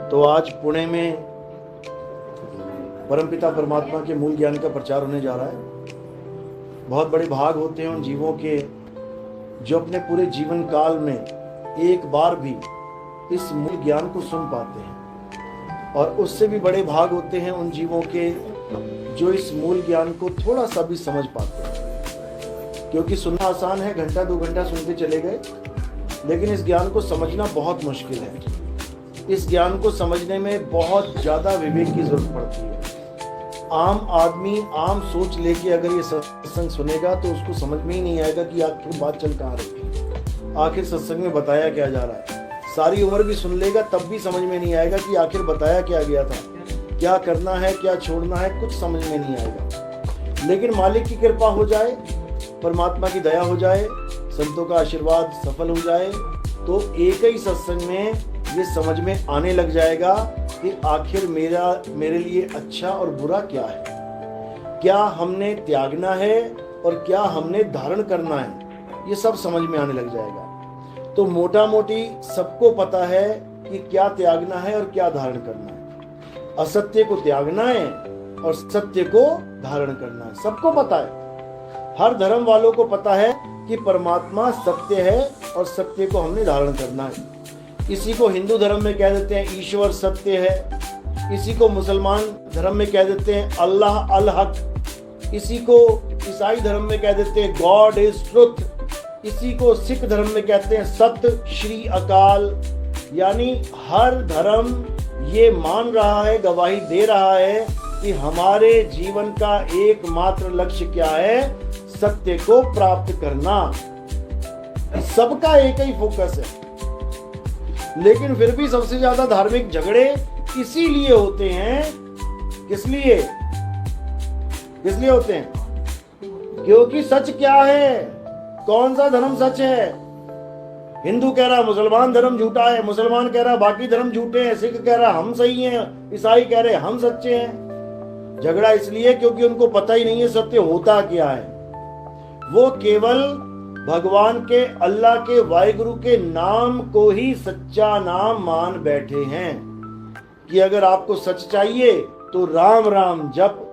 तो आज पुणे में परमपिता परमात्मा के मूल ज्ञान का प्रचार होने जा रहा है। बहुत बड़े भाग होते हैं उन जीवों के जो अपने पूरे जीवन काल में एक बार भी इस मूल ज्ञान को सुन पाते हैं, और उससे भी बड़े भाग होते हैं उन जीवों के जो इस मूल ज्ञान को थोड़ा सा भी समझ पाते हैं। क्योंकि सुनना आसान है, घंटा 2 घंटा सुनते चले गए, लेकिन इस ज्ञान को समझना बहुत मुश्किल है। इस ज्ञान को समझने में बहुत ज़्यादा विवेक की जरूरत पड़ती है। आम आदमी आम सोच लेके अगर ये सत्संग सुनेगा तो उसको समझ में ही नहीं आएगा कि आखिर बात चल कहाँ रही है, आखिर सत्संग में बताया क्या जा रहा है। सारी उम्र भी सुन लेगा तब भी समझ में नहीं आएगा कि आखिर बताया क्या गया था, क्या करना है, क्या छोड़ना है, कुछ समझ में नहीं आएगा। लेकिन मालिक की कृपा हो जाए, परमात्मा की दया हो जाए, संतों का आशीर्वाद सफल हो जाए, तो एक ही सत्संग में ये समझ में आने लग जाएगा कि आखिर मेरे लिए अच्छा और बुरा क्या है, क्या हमने त्यागना है और क्या हमने धारण करना है, ये सब समझ में आने लग जाएगा। तो मोटा मोटी सबको पता है कि क्या त्यागना है और क्या धारण करना है। असत्य को त्यागना है और सत्य को धारण करना है, सबको पता है। हर धर्म वालों को पता है कि परमात्मा सत्य है और सत्य को हमने धारण करना है। इसी को हिंदू धर्म में कह देते हैं ईश्वर सत्य है, इसी को मुसलमान धर्म में कह देते हैं अल्लाह अल हक, इसी को ईसाई धर्म में कह देते हैं गॉड इज ट्रुथ, इसी को सिख धर्म में कहते हैं सत्य श्री अकाल। यानी हर धर्म ये मान रहा है, गवाही दे रहा है कि हमारे जीवन का एकमात्र लक्ष्य क्या है, सत्य को प्राप्त करना। सबका एक ही फोकस है। लेकिन फिर भी सबसे ज्यादा धार्मिक झगड़े इसीलिए होते हैं। किस लिए होते हैं? क्योंकि सच क्या है, कौन सा धर्म सच है। हिंदू कह रहा मुसलमान धर्म झूठा है, मुसलमान कह रहा बाकी धर्म झूठे हैं, सिख कह रहा हम सही हैं, ईसाई कह रहे हम सच्चे हैं। झगड़ा इसलिए क्योंकि उनको पता ही नहीं है सत्य होता क्या है। वो केवल भगवान के, अल्लाह के, वाहिगुरु के नाम को ही सच्चा नाम मान बैठे हैं कि अगर आपको सच चाहिए तो राम राम जप।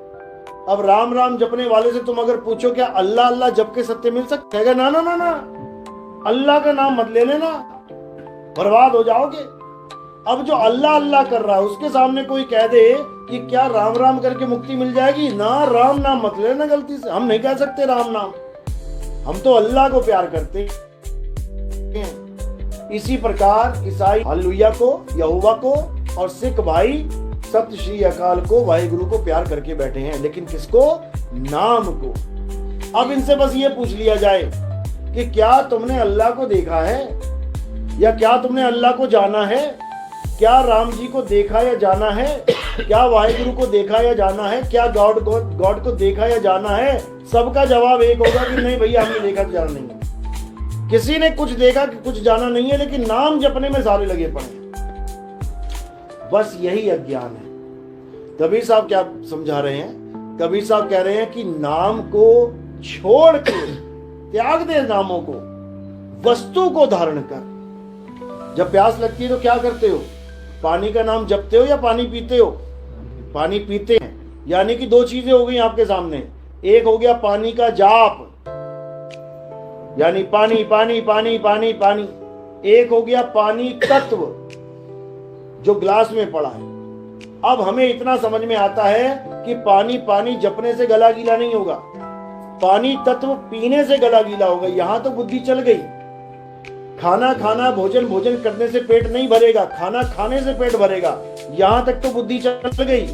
अब राम राम जपने वाले से तुम अगर पूछो क्या अल्लाह अल्लाह जप के सत्य मिल सकता है? ना ना ना ना, अल्लाह का नाम मत ले लेना, बर्बाद हो जाओगे। अब जो अल्लाह अल्लाह कर रहा है उसके सामने कोई कह दे कि क्या राम राम करके मुक्ति मिल जाएगी, ना राम नाम मत लेना गलती से। हम नहीं कह सकते राम नाम, हम तो अल्लाह को प्यार करते हैं। इसी प्रकार ईसाई हालेलुया को, यहोवा को, और सिख भाई सत्य श्री अकाल को, वाहिगुरु को प्यार करके बैठे हैं। लेकिन किसको? नाम को। अब इनसे बस ये पूछ लिया जाए कि क्या तुमने अल्लाह को देखा है, या क्या तुमने अल्लाह को जाना है? क्या राम जी को देखा या जाना है? क्या वाहिगुरु को देखा या जाना है? क्या गॉड को देखा या जाना है? सबका जवाब एक होगा कि नहीं भैया हमने देखा तो जाना नहीं है। किसी ने कुछ देखा कि कुछ जाना नहीं है, लेकिन नाम जपने में सारे लगे पड़े हैं। बस यही अज्ञान है। कबीर साहब क्या समझा रहे हैं? कबीर साहब कह रहे हैं कि नाम को छोड़ के त्याग दे, नामों को, वस्तु को धारण कर। जब प्यास लगती है तो क्या करते हो? पानी का नाम जपते हो या पानी पीते हो? पानी पीते हैं। यानी कि 2 चीजें हो गई आपके सामने। एक हो गया पानी का जाप, यानी पानी पानी पानी पानी पानी। एक हो गया पानी तत्व जो ग्लास में पड़ा है। अब हमें इतना समझ में आता है कि पानी पानी जपने से गला गीला नहीं होगा, पानी तत्व पीने से गला गीला होगा। यहां तो बुद्धि चल गई। खाना खाना, भोजन भोजन करने से पेट नहीं भरेगा, खाना खाने से पेट भरेगा। यहां तक तो बुद्धि चल गई।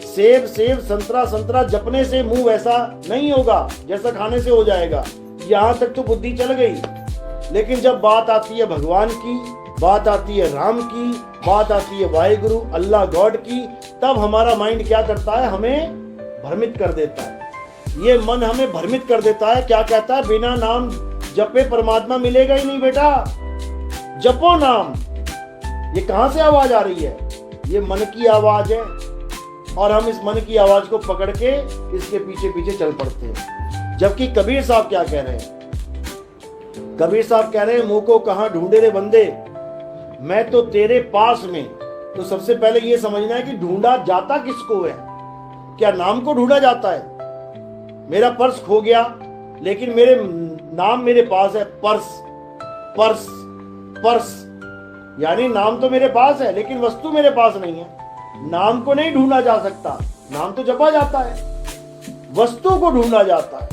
सेब सेब, संतरा संतरा जपने से मुंह वैसा नहीं होगा जैसा खाने से हो जाएगा। यहां तक तो बुद्धि चल गई। लेकिन जब बात आती है भगवान की, बात आती है राम की, बात आती है वाहिगुरु अल्लाह गॉड की, तब हमारा माइंड क्या करता है? हमें भ्रमित कर देता है। ये मन हमें भ्रमित कर देता है। क्या कहता है? बिना नाम जपे परमात्मा मिलेगा ही नहीं बेटा, जपो नाम। ये कहां से आवाज आ रही है? ये मन की आवाज है, और हम इस मन की आवाज को पकड़ के इसके पीछे पीछे चल पड़ते हैं। जबकि कबीर साहब क्या कह रहे हैं? कबीर साहब कह रहे हैं मुंह को कहां ढूंढे रे बंदे, मैं तो तेरे पास में तो सबसे पहले ये समझना है कि ढूंढा जाता किसको है। क्या नाम को ढूंढा जाता है? मेरा पर्स खो गया लेकिन मेरे नाम मेरे पास है, पर्स पर्स पर्स, यानी नाम तो मेरे पास है लेकिन वस्तु मेरे पास नहीं है। नाम को नहीं ढूंढा जा सकता, नाम तो जपा जाता है, वस्तु को ढूंढा जाता है।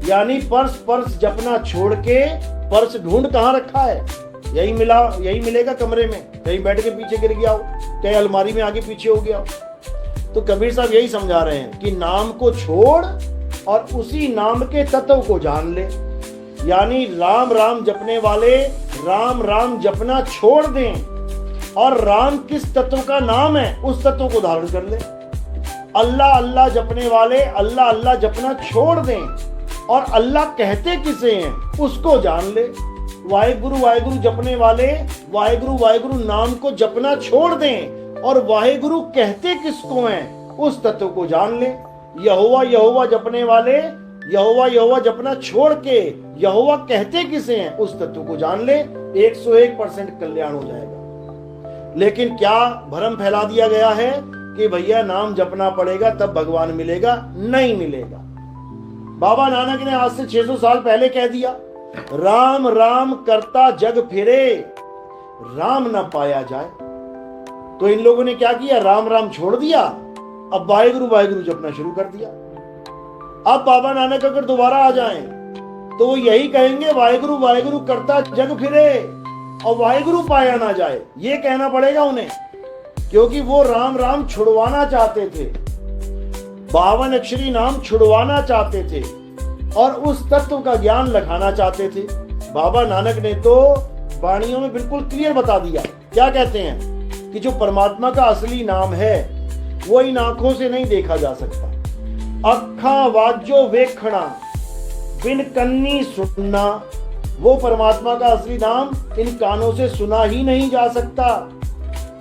यानी पर्स पर्स जपना छोड़ के पर्स ढूंढ कहां रखा है? यही मिला, यही मिलेगा कमरे में, कहीं बैठ के पीछे गिर गया हो, कहीं अलमारी में आगे पीछे हो गया हो। तो कबीर साहब यही समझा रहे हैं कि नाम को छोड़ और उसी नाम के तत्व को जान ले। यानी राम राम जपने वाले राम राम जपना छोड़ दें और राम किस तत्व का नाम है उस तत्व को धारण कर ले। अल्लाह अल्लाह जपने वाले अल्लाह अल्लाह जपना छोड़ दें और अल्लाह कहते किसे हैं उसको जान ले। वाहेगुरु वाहेगुरु जपने वाले वाहेगुरु वाहेगुरु नाम को जपना छोड़ दें और वाहेगुरु कहते किसको हैं उस तत्व को जान ले। यहोवा यहोवा जपने वाले यहोवा यहोवा जपना छोड़ के यहोवा कहते किसे हैं उस तत्व को जान ले। 101% कल्याण हो जाएगा। लेकिन क्या भ्रम फैला दिया गया है कि भैया नाम जपना पड़ेगा तब भगवान मिलेगा? नहीं मिलेगा। बाबा नानक ने आज से 600 साल पहले कह दिया, राम राम करता जग फिरे राम न पाया जाए। तो इन लोगों ने क्या किया? राम राम छोड़ दिया, अब वाहेगुरु वाहेगुरु जपना शुरू कर दिया। अब बाबा नानक अगर दोबारा आ जाएं तो वो यही कहेंगे वाहेगुरु वाहेगुरु करता जग फिरे और वाहेगुरु पाया ना जाए। ये कहना पड़ेगा उन्हें, क्योंकि वो राम राम छुड़वाना चाहते थे, 52 अक्षरी नाम छुड़वाना चाहते थे और उस तत्व का ज्ञान लखाना चाहते थे। बाबा नानक ने तो वाणियों में बिल्कुल क्लियर बता दिया। क्या कहते हैं कि जो परमात्मा का असली नाम है वो इन आंखों से नहीं देखा जा सकता। अखा वाजो वेखना बिन कन्नी सुनना, वो परमात्मा का असली नाम इन कानों से सुना ही नहीं जा सकता।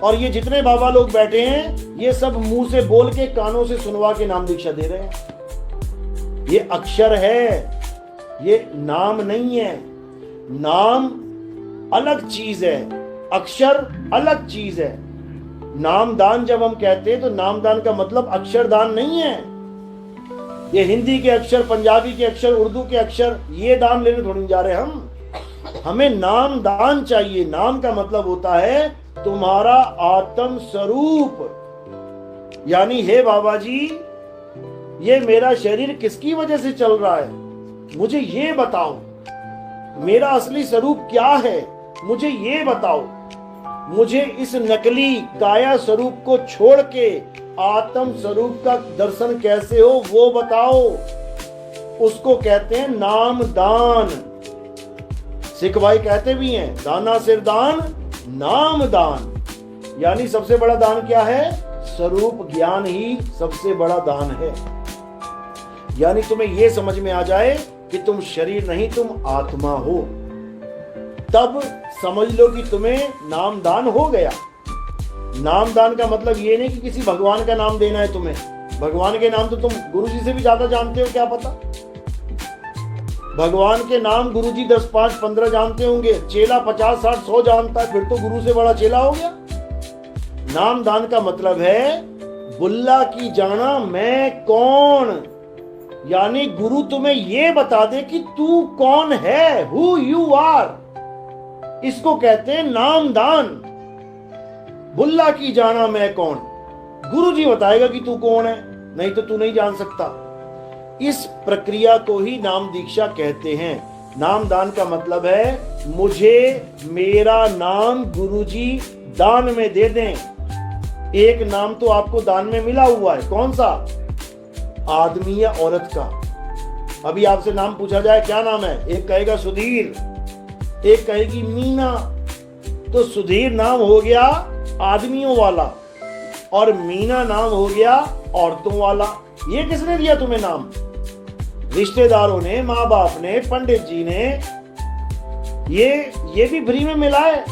और ये जितने बाबा लोग बैठे हैं ये सब मुंह से बोल के कानों से सुनवा के नाम दीक्षा दे रहे हैं। ये अक्षर है, ये नाम नहीं है। नाम अलग चीज है, अक्षर अलग चीज है। नामदान जब हम कहते हैं तो नामदान का मतलब अक्षरदान नहीं है। ये हिंदी के अक्षर, पंजाबी के अक्षर, उर्दू के अक्षर, ये दान लेने थोड़ी जा रहे हम। हमें नामदान चाहिए। नाम का मतलब होता है तुम्हारा आत्म स्वरूप। यानी हे बाबा जी, ये मेरा शरीर किसकी वजह से चल रहा है, मुझे ये बताओ। मेरा असली स्वरूप क्या है, मुझे ये बताओ। मुझे इस नकली काया स्वरूप को छोड़ के आत्म स्वरूप का दर्शन कैसे हो वो बताओ। उसको कहते हैं नाम दान। सिख भाई कहते भी हैं दाना सिर दान नाम दान। यानी सबसे बड़ा दान क्या है? स्वरूप ज्ञान ही सबसे बड़ा दान है। यानी तुम्हें यह समझ में आ जाए कि तुम शरीर नहीं, तुम आत्मा हो, तब समझ लो कि तुम्हें नामदान हो गया। नामदान का मतलब ये नहीं कि किसी भगवान का नाम देना है तुम्हें। भगवान के नाम तो तुम गुरु जी से भी ज्यादा जानते हो, क्या पता। भगवान के नाम गुरु जी 10, 5, 15 जानते होंगे, चेला 50, 60, 100 जानता है, फिर तो गुरु से बड़ा चेला हो गया। नामदान का मतलब है बुल्ला की जाना मैं कौन। यानी गुरु तुम्हें यह बता दे कि तू कौन है, हु यू आर। इसको कहते हैं नामदान। बुल्ला की जाना मैं कौन, गुरु जी बताएगा कि तू कौन है, नहीं तो तू नहीं जान सकता। इस प्रक्रिया को ही नाम दीक्षा कहते हैं। नामदान का मतलब है मुझे मेरा नाम गुरुजी दान में दे दें। एक नाम तो आपको दान में मिला हुआ है, कौन सा? आदमी या औरत का। अभी आपसे नाम पूछा जाए क्या नाम है, एक कहेगा सुधीर, एक कहेगी मीना। तो सुधीर नाम हो गया आदमियों वाला और मीना नाम हो गया औरतों वाला। ये किसने दिया तुम्हें नाम? रिश्तेदारों ने, माँ बाप ने, पंडित जी ने। ये भी फ्री में मिला है।